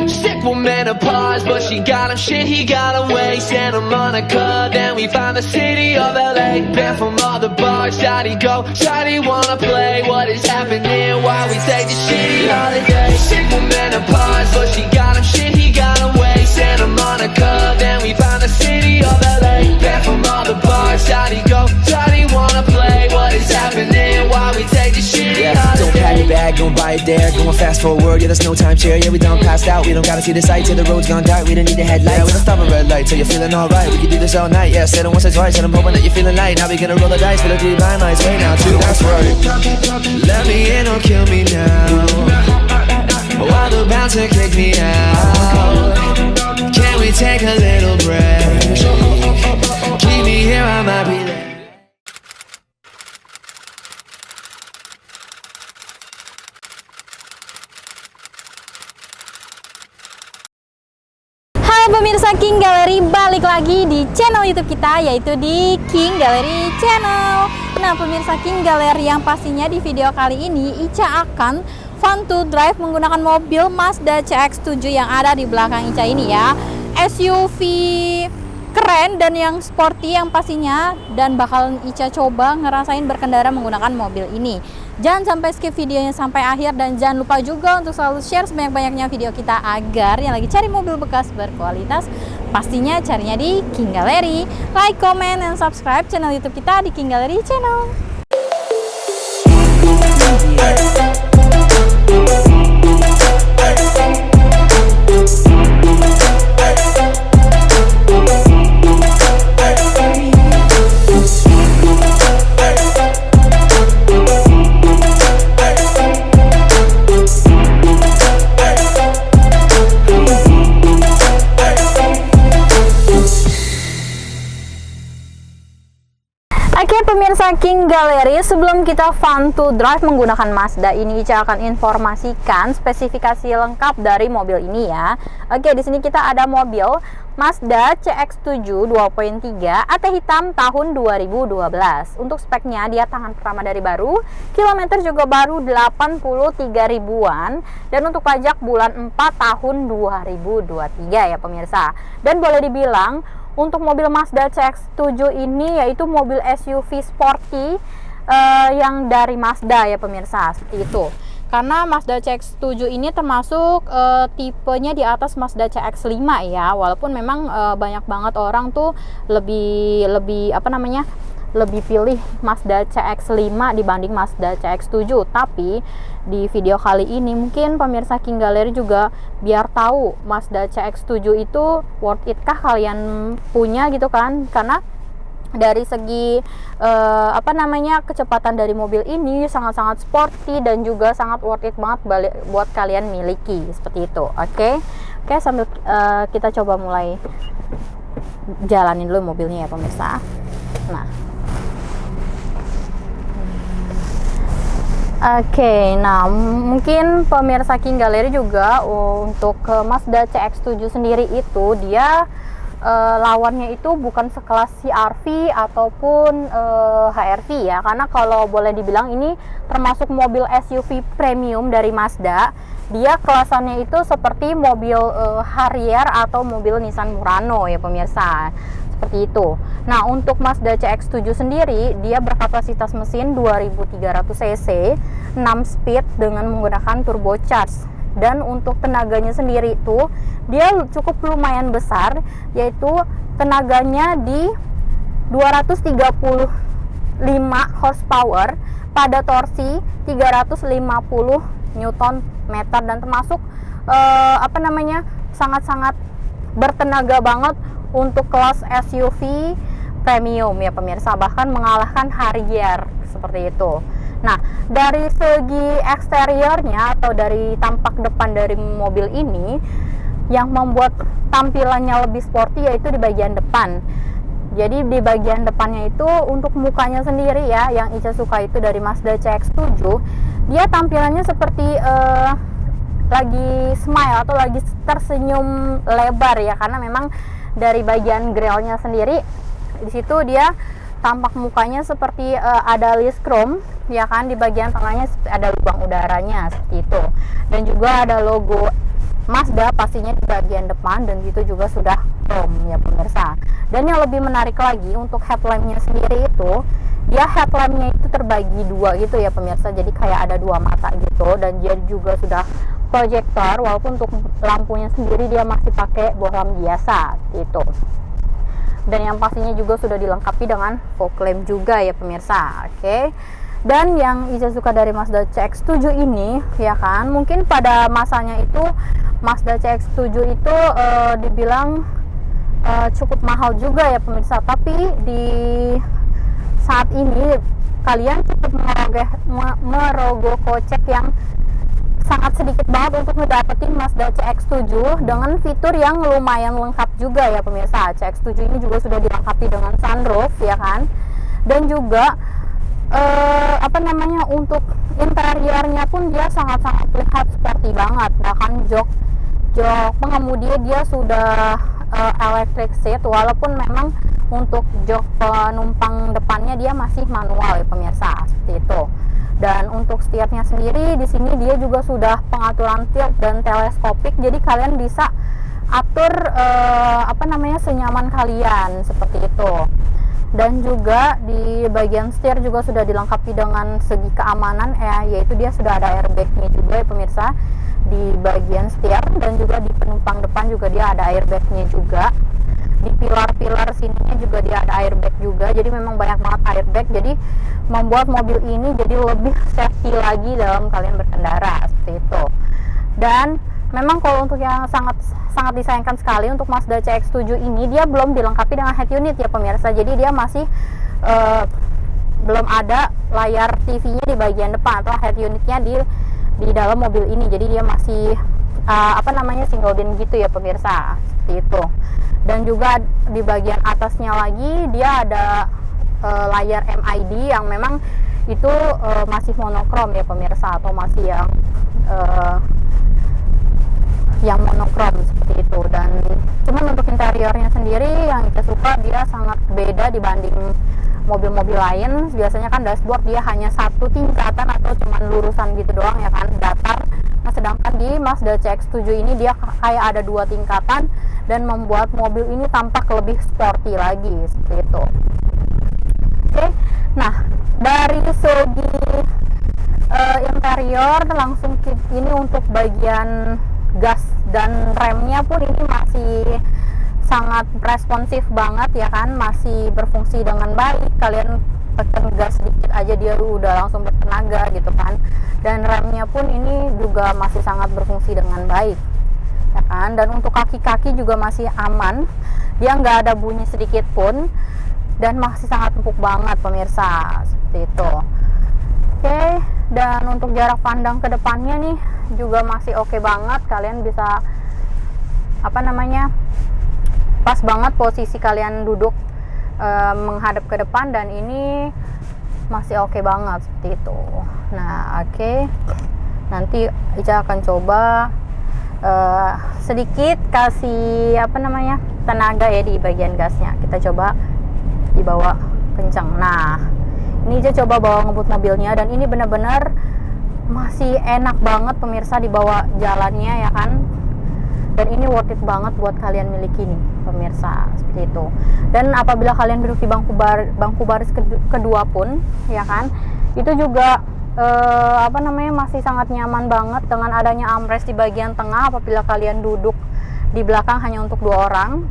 Sick with menopause, but she got him shit, he got him waist and a Monica. Then we found the city of LA, banned from all the bars. Shawty go, shawty wanna play. What is happening while we take this shitty holiday? Sick with menopause, but she got him shit, he got him waist and a Monica. Then we found the city of LA, banned from all the bars. Shawty go, shawty wanna play. What is happening while we take this shitty holiday? Don't pack your bag, don't buy it there. Going fast forward, yeah, there's no time chair. Yeah, we done passed out, we don't gotta see the sight till the road's gone dark. We don't need the headlights. Yeah, we don't stop at red light till you're feeling alright. We can do this all night, yeah. Said it once or twice, and I'm hoping that you're feeling light. Now we gonna roll the dice for the 3 blind mice. Wait now, 2, that's right. Let me in or kill me now. While the bouncer kick me out. Can we take a little break? Keep me here, I might be late. Pemirsa King Gallery, balik lagi di channel YouTube kita, yaitu di King Gallery Channel. Nah, pemirsa King Gallery, yang pastinya di video kali ini Ica akan fun to drive menggunakan mobil Mazda CX-7 yang ada di belakang Ica ini ya. SUV keren dan yang sporty yang pastinya, dan bakal Ica coba ngerasain berkendara menggunakan mobil ini. Jangan sampai skip videonya sampai akhir, dan jangan lupa juga untuk selalu share sebanyak-banyaknya video kita agar yang lagi cari mobil bekas berkualitas pastinya carinya di King Gallery. Like, comment, dan subscribe channel YouTube kita di King Gallery Channel. Oke pemirsa King Gallery, sebelum kita fun to drive menggunakan Mazda ini, Ica akan informasikan spesifikasi lengkap dari mobil ini ya. Oke, di sini kita ada mobil Mazda CX-7 2.3 AT hitam tahun 2012. Untuk speknya dia tangan pertama dari baru, kilometer juga baru 83 ribuan, dan untuk pajak bulan 4 tahun 2023 ya pemirsa. Dan boleh dibilang untuk mobil Mazda CX-7 ini yaitu mobil SUV sporty yang dari Mazda ya pemirsa, seperti itu. Karena Mazda CX-7 ini termasuk tipenya di atas Mazda CX-5 ya, walaupun memang banyak banget orang tuh lebih pilih Mazda CX-5 dibanding Mazda CX-7. Tapi di video kali ini mungkin pemirsa King Gallery juga biar tahu Mazda CX-7 itu worth it kah kalian punya gitu kan. Karena dari segi kecepatan dari mobil ini sangat-sangat sporty dan juga sangat worth it banget buat kalian miliki, seperti itu. Oke, sambil kita coba mulai jalanin dulu mobilnya ya pemirsa. Nah, mungkin pemirsa King Gallery juga untuk Mazda CX-7 sendiri itu dia lawannya itu bukan sekelas CR-V ataupun HR-V ya, karena kalau boleh dibilang ini termasuk mobil SUV premium dari Mazda. Dia kelasannya itu seperti mobil Harrier atau mobil Nissan Murano ya pemirsa, seperti itu. Nah, untuk Mazda CX-7 sendiri dia berkapasitas mesin 2300 cc, 6 speed dengan menggunakan turbocharged. Dan untuk tenaganya sendiri itu dia cukup lumayan besar, yaitu tenaganya di 235 horsepower pada torsi 350 Nm, dan termasuk sangat-sangat bertenaga banget untuk kelas SUV premium ya pemirsa, bahkan mengalahkan Harrier seperti itu. Nah, dari segi eksteriornya atau dari tampak depan dari mobil ini, yang membuat tampilannya lebih sporty yaitu di bagian depan. Jadi di bagian depannya itu untuk mukanya sendiri ya, yang Ica suka itu dari Mazda CX-7, dia tampilannya seperti lagi smile atau lagi tersenyum lebar ya, karena memang dari bagian grillnya sendiri di situ dia tampak mukanya seperti ada list chrome ya kan, di bagian tengahnya ada lubang udaranya seperti itu, dan juga ada logo Mazda pastinya di bagian depan, dan itu juga sudah chrome ya pemirsa. Dan yang lebih menarik lagi untuk headlampnya sendiri itu, dia headlampnya itu terbagi dua gitu ya pemirsa, jadi kayak ada dua mata gitu, dan dia juga sudah proyektor, walaupun untuk lampunya sendiri dia masih pakai bohlam biasa gitu. Dan yang pastinya juga sudah dilengkapi dengan fog lamp juga ya pemirsa. Oke. Dan yang Ica suka dari Mazda CX-7 ini ya kan, mungkin pada masanya itu Mazda CX-7 itu dibilang cukup mahal juga ya pemirsa, tapi di saat ini kalian cukup merogoh kocek yang sangat sedikit banget untuk mendapatkan Mazda CX-7 dengan fitur yang lumayan lengkap juga ya pemirsa. CX-7 ini juga sudah dilengkapi dengan sunroof ya kan, dan juga untuk interiornya pun dia sangat-sangat terlihat sporty banget. Bahkan jok pengemudi dia sudah electric seat, walaupun memang untuk jok penumpang depannya dia masih manual ya pemirsa, seperti itu. Dan untuk setiapnya sendiri di sini dia juga sudah pengaturan tilt dan teleskopik, jadi kalian bisa atur senyaman kalian seperti itu. Dan juga di bagian setir juga sudah dilengkapi dengan segi keamanan yaitu dia sudah ada airbagnya juga ya pemirsa di bagian setir, dan juga di penumpang depan juga dia ada airbagnya juga. Di pilar-pilar sininya juga dia ada airbag juga, jadi memang banyak banget airbag, jadi membuat mobil ini jadi lebih safety lagi dalam kalian berkendara seperti itu. Dan memang kalau untuk yang sangat disayangkan sekali untuk Mazda CX-7 ini, dia belum dilengkapi dengan head unit ya pemirsa, jadi dia masih belum ada layar TV-nya di bagian depan atau head unitnya di dalam mobil ini, jadi dia masih single din gitu ya pemirsa, seperti itu. Dan juga di bagian atasnya lagi dia ada layar MID yang memang itu masih monokrom ya pemirsa, atau masih yang monokrom seperti itu. Dan cuman untuk interiornya sendiri yang kita suka, dia sangat beda dibanding mobil-mobil lain. Biasanya kan dashboard dia hanya satu tingkatan atau cuman lurusan gitu doang ya kan, datar. Nah sedangkan di Mazda CX-7 ini dia kayak ada dua tingkatan dan membuat mobil ini tampak lebih sporty lagi seperti itu. Oke, nah dari segi interior langsung ini untuk bagian gas dan remnya pun ini masih sangat responsif banget ya kan, masih berfungsi dengan baik. Kalian tekan gas sedikit aja dia udah langsung bertenaga gitu kan. Dan remnya pun ini juga masih sangat berfungsi dengan baik ya kan. Dan untuk kaki-kaki juga masih aman, dia nggak ada bunyi sedikit pun, dan masih sangat empuk banget pemirsa seperti itu. Oke, dan untuk jarak pandang ke depannya nih juga masih oke banget. Kalian bisa pas banget posisi kalian duduk menghadap ke depan, dan ini masih oke banget seperti itu. Nah oke, nanti Ica akan coba sedikit kasih tenaga ya di bagian gasnya. Kita coba dibawa kencang. Nah ini Ica coba bawa ngebut mobilnya, dan ini benar-benar masih enak banget pemirsa dibawa jalannya ya kan. Dan ini worth it banget buat kalian miliki nih pemirsa, seperti itu. Dan apabila kalian duduk di bangku baris kedua pun ya kan, itu juga masih sangat nyaman banget dengan adanya armrest di bagian tengah. Apabila kalian duduk di belakang hanya untuk 2 orang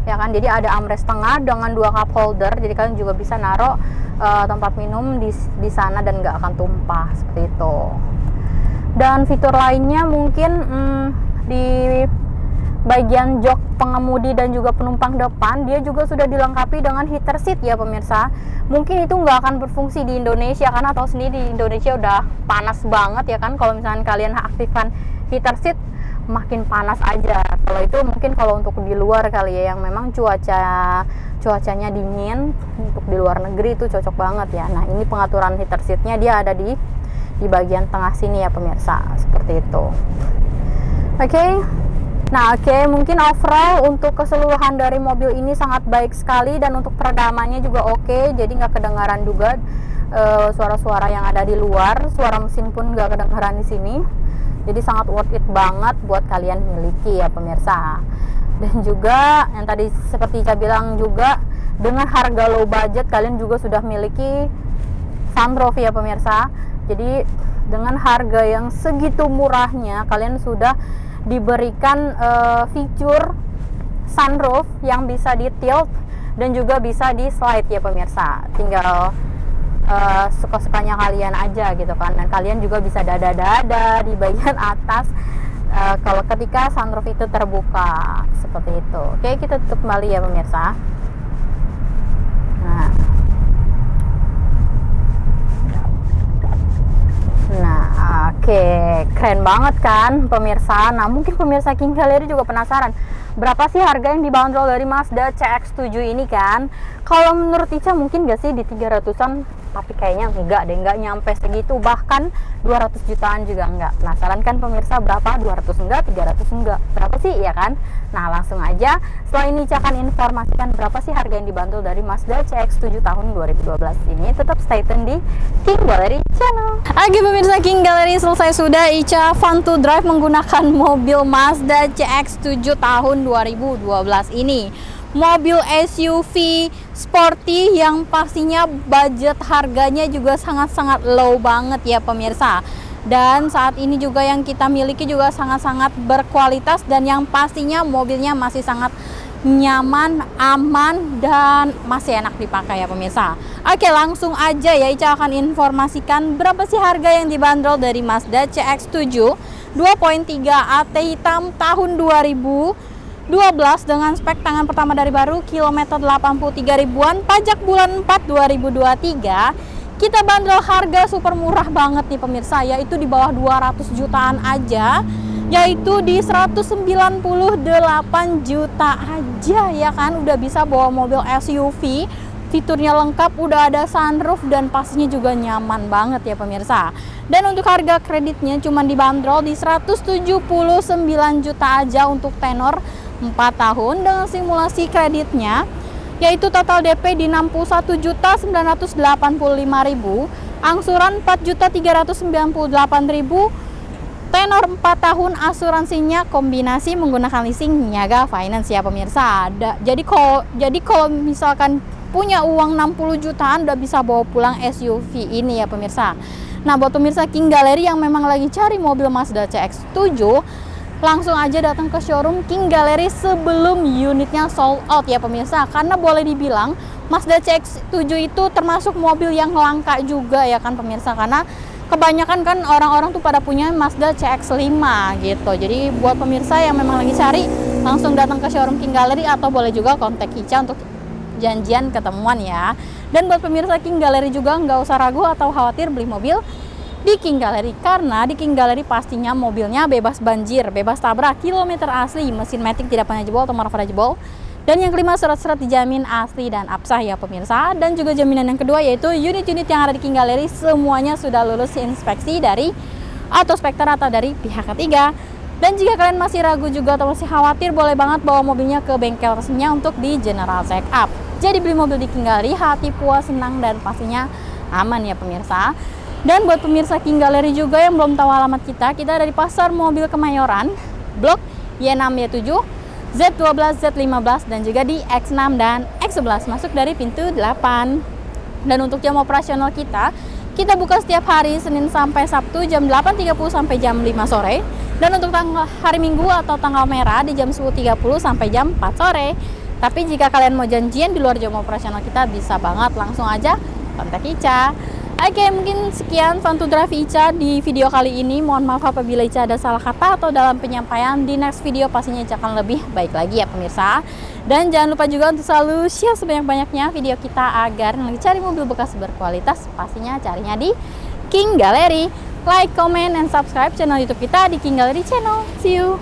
ya kan, jadi ada armrest tengah dengan 2 cup holder, jadi kalian juga bisa naruh tempat minum di sana dan nggak akan tumpah seperti itu. Dan fitur lainnya mungkin di bagian jok pengemudi dan juga penumpang depan, dia juga sudah dilengkapi dengan heater seat ya pemirsa. Mungkin itu nggak akan berfungsi di Indonesia karena tahu sendiri di Indonesia udah panas banget ya kan. Kalau misalnya kalian aktifkan heater seat, makin panas aja. Kalau itu mungkin kalau untuk di luar kali ya, yang memang cuacanya dingin, untuk di luar negeri itu cocok banget ya. Nah ini pengaturan heater seatnya dia ada di bagian tengah sini ya pemirsa, seperti itu. Oke. Nah mungkin overall untuk keseluruhan dari mobil ini sangat baik sekali, dan untuk peredamannya juga oke, jadi nggak kedengaran juga suara-suara yang ada di luar. Suara mesin pun nggak kedengaran di sini. Jadi sangat worth it banget buat kalian miliki ya pemirsa. Dan juga yang tadi seperti Ica bilang juga, dengan harga low budget kalian juga sudah miliki sunroof ya pemirsa. Jadi dengan harga yang segitu murahnya kalian sudah diberikan fitur sunroof yang bisa di tilt dan juga bisa di slide ya pemirsa. Tinggal suka-sukanya kalian aja gitu kan, dan kalian juga bisa dada-dada di bagian atas kalau ketika sunroof itu terbuka seperti itu. Oke, kita tutup kembali ya pemirsa. Nah, oke, keren banget kan pemirsa. Nah, mungkin pemirsa King Gallery juga penasaran, berapa sih harga yang dibanderol dari Mazda CX-7 ini kan? Kalau menurut Ica mungkin gak sih di 300-an, tapi kayaknya enggak deh, enggak nyampe segitu, bahkan 200 jutaan juga enggak. Penasaran kan pemirsa, berapa? 200 enggak, 300 enggak, berapa sih ya kan? Nah, langsung aja setelah ini Ica akan informasikan berapa sih harga yang dibanderol dari Mazda CX-7 tahun 2012 ini. Tetap stay tune di King Gallery channel. Oke pemirsa King Gallery, selesai sudah Ica fun to drive menggunakan mobil Mazda CX-7 tahun 2012 ini. Mobil SUV sporty yang pastinya budget harganya juga sangat-sangat low banget ya pemirsa. Dan saat ini juga yang kita miliki juga sangat-sangat berkualitas, dan yang pastinya mobilnya masih sangat nyaman, aman, dan masih enak dipakai ya pemirsa. Oke, langsung aja ya Ica akan informasikan berapa sih harga yang dibanderol dari Mazda CX-7 2.3 AT hitam tahun 2012 dengan spek tangan pertama dari baru, kilometer 83 ribuan, pajak bulan 4 2023. Kita bandrol harga super murah banget nih pemirsa, yaitu di bawah 200 jutaan aja, yaitu di 198 juta aja ya kan. Udah bisa bawa mobil SUV, fiturnya lengkap, udah ada sunroof, dan pastinya juga nyaman banget ya pemirsa. Dan untuk harga kreditnya cuma dibanderol di 179 juta aja untuk tenor 4 tahun dengan simulasi kreditnya, yaitu total DP di 61.985.000, angsuran 4.398.000, tenor 4 tahun, asuransinya kombinasi menggunakan leasing niaga finance ya pemirsa. Jadi kalau misalkan punya uang 60 jutaan udah bisa bawa pulang SUV ini ya pemirsa. Nah, buat pemirsa King Gallery yang memang lagi cari mobil Mazda CX-7, langsung aja datang ke showroom King Gallery sebelum unitnya sold out ya pemirsa. Karena boleh dibilang Mazda CX-7 itu termasuk mobil yang langka juga ya kan pemirsa, karena kebanyakan kan orang-orang tuh pada punya Mazda CX-5 gitu. Jadi buat pemirsa yang memang lagi cari, langsung datang ke showroom King Gallery, atau boleh juga kontak Ica untuk janjian ketemuan ya. Dan buat pemirsa King Gallery juga nggak usah ragu atau khawatir beli mobil di King Gallery, karena di King Gallery pastinya mobilnya bebas banjir, bebas tabrak, kilometer asli, mesin matic tidak pernah jebol atau marah jebol, dan yang kelima surat-surat dijamin asli dan absah ya pemirsa. Dan juga jaminan yang kedua yaitu unit-unit yang ada di King Gallery semuanya sudah lulus inspeksi dari Autospektor atau dari pihak ketiga. Dan jika kalian masih ragu juga atau masih khawatir, boleh banget bawa mobilnya ke bengkel resminya untuk di general check up. Jadi beli mobil di King Gallery, hati puas, senang, dan pastinya aman ya pemirsa. Dan buat pemirsa King Gallery juga yang belum tahu alamat kita ada di Pasar Mobil Kemayoran, Blok Y6, Y7, Z12, Z15, dan juga di X6 dan X11 masuk dari pintu 8. Dan untuk jam operasional kita buka setiap hari Senin sampai Sabtu jam 8.30 sampai jam 5 sore. Dan untuk hari Minggu atau tanggal merah di jam 10.30 sampai jam 4 sore. Tapi jika kalian mau janjian di luar jam operasional kita, bisa banget langsung aja kontak Ica. Oke, mungkin sekian fun to drive Ica di video kali ini. Mohon maaf apabila Ica ada salah kata atau dalam penyampaian. Di next video pastinya Ica akan lebih baik lagi ya pemirsa. Dan jangan lupa juga untuk selalu share sebanyak-banyaknya video kita agar yang lagi cari mobil bekas berkualitas pastinya carinya di King Gallery. Like, comment, and subscribe channel YouTube kita di King Gallery Channel. See you!